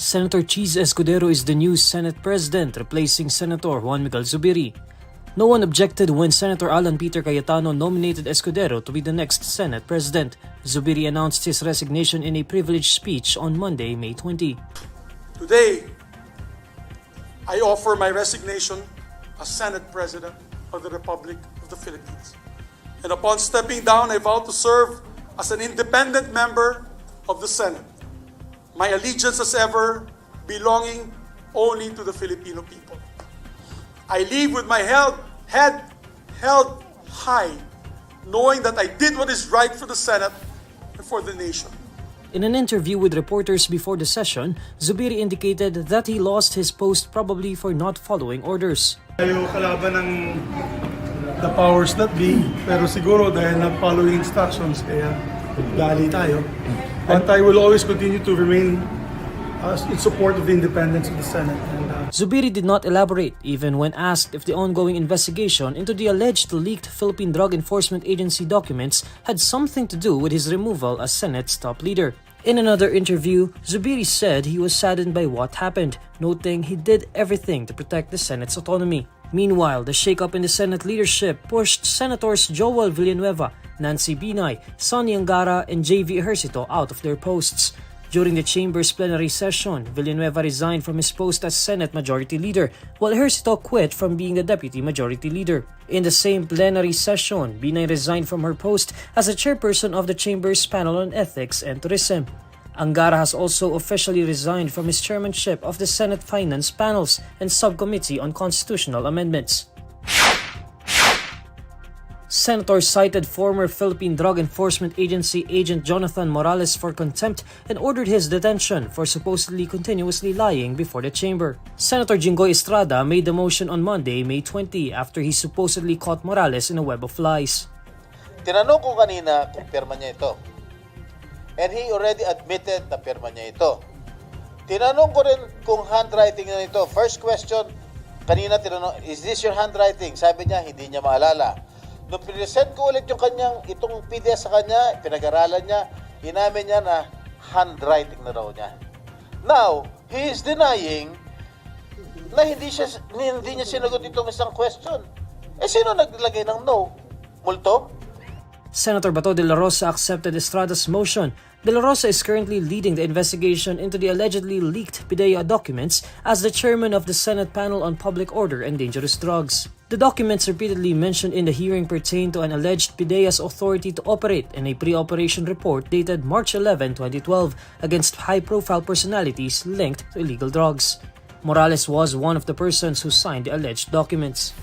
Senator Chiz Escudero is the new Senate President, replacing Senator Miguel Zubiri. No one objected when Senator Alan Peter Cayetano nominated Escudero to be the next Senate President. Zubiri announced his resignation in a privileged speech on Monday, May 20. Today, I offer my resignation as Senate President of the Republic of the Philippines. And upon stepping down, I vow to serve as an independent member of the Senate. My allegiance as ever belonging only to the Filipino people. I leave with my head held high, knowing that I did what is right for the Senate and for the nation. In an interview with reporters before the session, Zubiri indicated that he lost his post probably for not following orders. Tayo kalaban ng the powers that be, pero siguro dahil na-follow instructions, kaya dali tayo. But I will always continue to remain in support of the independence of the Senate. Zubiri did not elaborate, even when asked if the ongoing investigation into the alleged leaked Philippine Drug Enforcement Agency documents had something to do with his removal as Senate's top leader. In another interview, Zubiri said he was saddened by what happened, noting he did everything to protect the Senate's autonomy. Meanwhile, the shakeup in the Senate leadership pushed Senators Joel Villanueva, Nancy Binay, Sonny Angara, and J.V. Ejercito out of their posts. During the chamber's plenary session, Villanueva resigned from his post as Senate Majority Leader, while Ejercito quit from being the Deputy Majority Leader. In the same plenary session, Binay resigned from her post as the chairperson of the chamber's panel on ethics and tourism. Angara has also officially resigned from his chairmanship of the Senate Finance Panels and Subcommittee on Constitutional Amendments. Senators cited former Philippine Drug Enforcement Agency agent Jonathan Morales for contempt and ordered his detention for supposedly continuously lying before the chamber. Senator Jinggoy Estrada made the motion on Monday, May 20, after he supposedly caught Morales in a web of lies. Tinanong ko kanina kung pirma niya ito. And he already admitted na pirma niya ito. Tinanong ko rin kung handwriting na ito. First question, kanina tinanong, is this your handwriting? Sabi niya, hindi niya maalala. Nung present ko ulit yung kanyang, itong PDF sa kanya, pinag-aralan niya, inamin niya na handwriting na raw niya. Now, he is denying na hindi niya sinagot itong isang question. Eh, sino naglagay ng no? Multo? Senator Bato de la Rosa accepted Estrada's motion. De la Rosa is currently leading the investigation into the allegedly leaked PDEA documents as the chairman of the Senate Panel on Public Order and Dangerous Drugs. The documents repeatedly mentioned in the hearing pertain to an alleged PDEA's authority to operate in a pre-operation report dated March 11, 2012 against high-profile personalities linked to illegal drugs. Morales was one of the persons who signed the alleged documents.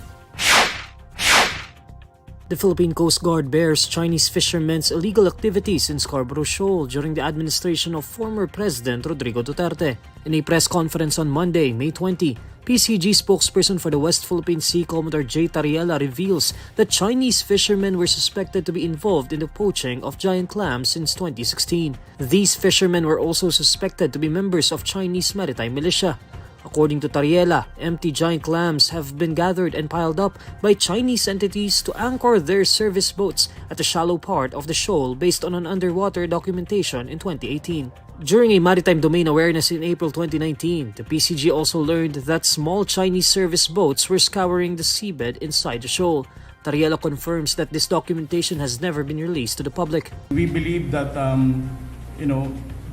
The Philippine Coast Guard bears Chinese fishermen's illegal activities in Scarborough Shoal during the administration of former President Rodrigo Duterte. In a press conference on Monday, May 20, PCG spokesperson for the West Philippine Sea, Commodore J. Tarriela, reveals that Chinese fishermen were suspected to be involved in the poaching of giant clams since 2016. These fishermen were also suspected to be members of Chinese maritime militia. According to Tarriela, empty giant clams have been gathered and piled up by Chinese entities to anchor their service boats at the shallow part of the shoal based on an underwater documentation in 2018. During a maritime domain awareness in April 2019, the PCG also learned that small Chinese service boats were scouring the seabed inside the shoal. Tarriela confirms that this documentation has never been released to the public. We believe that,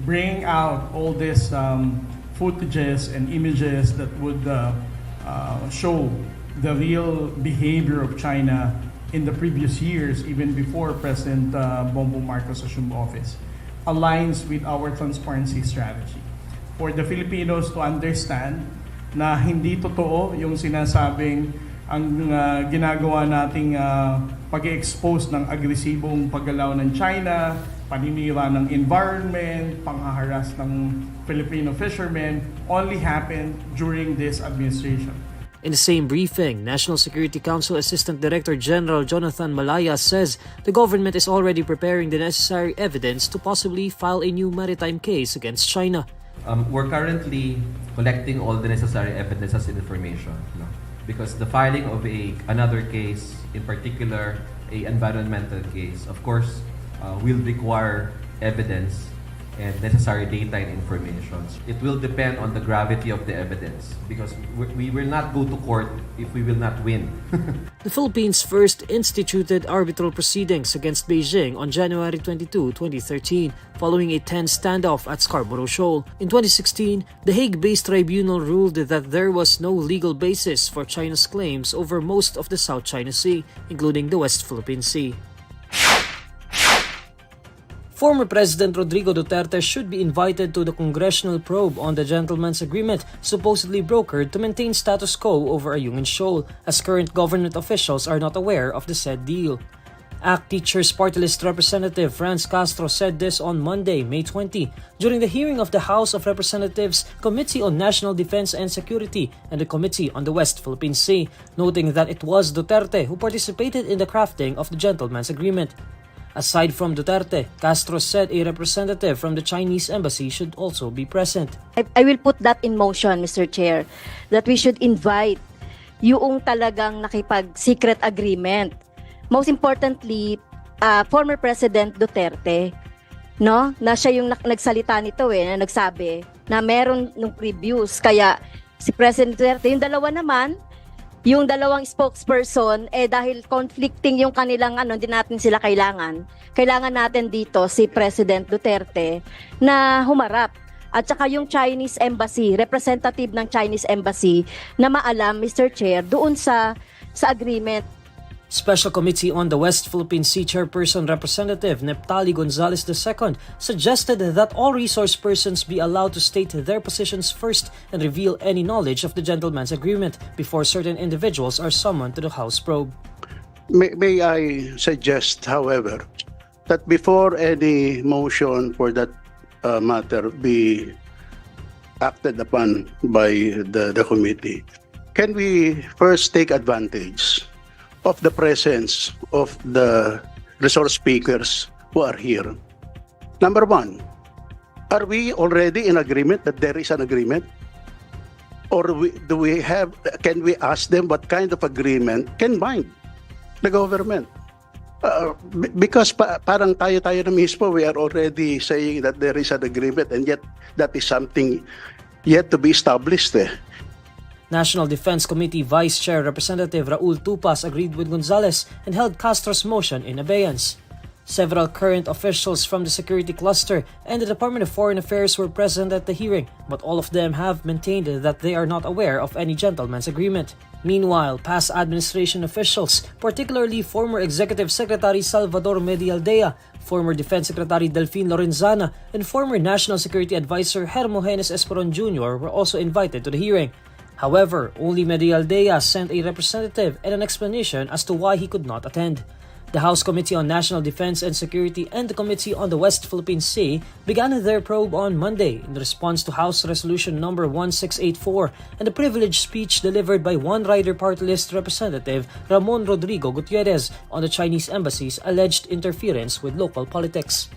bringing out all this footages and images that would show the real behavior of China in the previous years, even before President Bongbong Marcos assumed office, aligns with our transparency strategy. For the Filipinos to understand na hindi totoo yung sinasabing ang ginagawa nating pag-expose ng agresibong paggalaw ng China, paninira ng environment, panghaharas ng Filipino fishermen, only happened during this administration. In the same briefing, National Security Council Assistant Director General Jonathan Malaya says the government is already preparing the necessary evidence to possibly file a new maritime case against China. We're currently collecting all the necessary evidences and information, because the filing of another case, in particular an environmental case, of course, will require evidence and necessary data and informations. It will depend on the gravity of the evidence because we will not go to court if we will not win. The Philippines first instituted arbitral proceedings against Beijing on January 22, 2013, following a tense standoff at Scarborough Shoal. In 2016, the Hague-based tribunal ruled that there was no legal basis for China's claims over most of the South China Sea, including the West Philippine Sea. Former President Rodrigo Duterte should be invited to the congressional probe on the gentleman's agreement supposedly brokered to maintain status quo over Ayungin Shoal, as current government officials are not aware of the said deal. ACT Teachers Party List Representative Franz Castro said this on Monday, May 20, during the hearing of the House of Representatives Committee on National Defense and Security and the Committee on the West Philippine Sea, noting that it was Duterte who participated in the crafting of the gentleman's agreement. Aside from Duterte, Castro said a representative from the Chinese embassy should also be present. I will put that in motion, Mr. Chair, that we should invite yung talagang nakipag-secret agreement. Most importantly, former President Duterte, no? Na siya yung nagsalita nito na nagsabi na meron ng previews. Kaya si President Duterte, yung dalawa naman, yung dalawang spokesperson, dahil conflicting yung kanilang hindi natin sila kailangan natin dito si President Duterte na humarap. At saka yung Chinese Embassy, representative ng Chinese Embassy na maalam, Mr. Chair, doon sa agreement. Special Committee on the West Philippine Sea Chairperson Representative Neptali Gonzales II suggested that all resource persons be allowed to state their positions first and reveal any knowledge of the gentleman's agreement before certain individuals are summoned to the House probe. May I suggest, however, that before any motion for that matter be acted upon by the committee, can we first take advantage of the presence of the resource speakers who are here? Number one, are we already in agreement that there is an agreement? Or can we ask them what kind of agreement can bind the government? Because parang tayo na mismo, we are already saying that there is an agreement and yet that is something yet to be established. National Defense Committee Vice Chair Representative Raul Tupas agreed with Gonzales and held Castro's motion in abeyance. Several current officials from the security cluster and the Department of Foreign Affairs were present at the hearing, but all of them have maintained that they are not aware of any gentleman's agreement. Meanwhile, past administration officials, particularly former Executive Secretary Salvador Medialdea, former Defense Secretary Delfin Lorenzana, and former National Security Advisor Hermogenes Esperon Jr. were also invited to the hearing. However, only Medialdea sent a representative and an explanation as to why he could not attend. The House Committee on National Defense and Security and the Committee on the West Philippine Sea began their probe on Monday in response to House Resolution No. 1684 and the privileged speech delivered by One Rider Party List Representative Ramon Rodrigo Gutierrez on the Chinese embassy's alleged interference with local politics.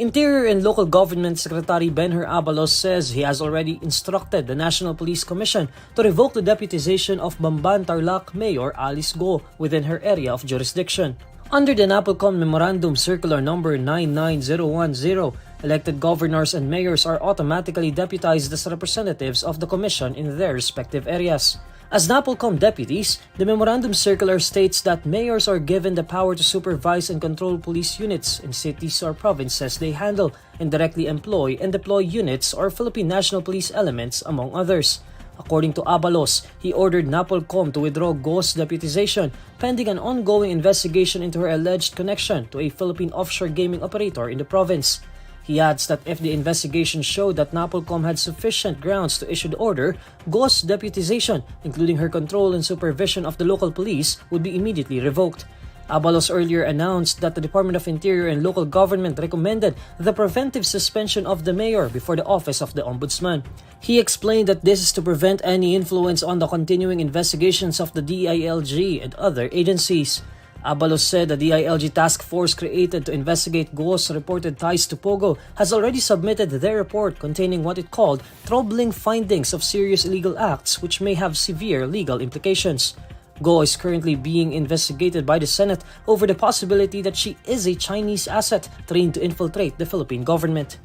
Interior and Local Government Secretary Benher Abalos says he has already instructed the National Police Commission to revoke the deputization of Bamban Tarlac Mayor Alice Go within her area of jurisdiction. Under the Napolcom Memorandum Circular No. 99010, elected governors and mayors are automatically deputized as representatives of the Commission in their respective areas. As Napolcom deputies, the memorandum circular states that mayors are given the power to supervise and control police units in cities or provinces they handle and directly employ and deploy units or Philippine National Police elements, among others. According to Abalos, he ordered Napolcom to withdraw Go's deputization pending an ongoing investigation into her alleged connection to a Philippine offshore gaming operator in the province. He adds that if the investigation showed that Napolcom had sufficient grounds to issue the order, Go's deputization, including her control and supervision of the local police, would be immediately revoked. Abalos earlier announced that the Department of Interior and Local Government recommended the preventive suspension of the mayor before the Office of the Ombudsman. He explained that this is to prevent any influence on the continuing investigations of the DILG and other agencies. Abalos said the DILG task force created to investigate Go's reported ties to Pogo has already submitted their report containing what it called troubling findings of serious illegal acts which may have severe legal implications. Go is currently being investigated by the Senate over the possibility that she is a Chinese asset trained to infiltrate the Philippine government.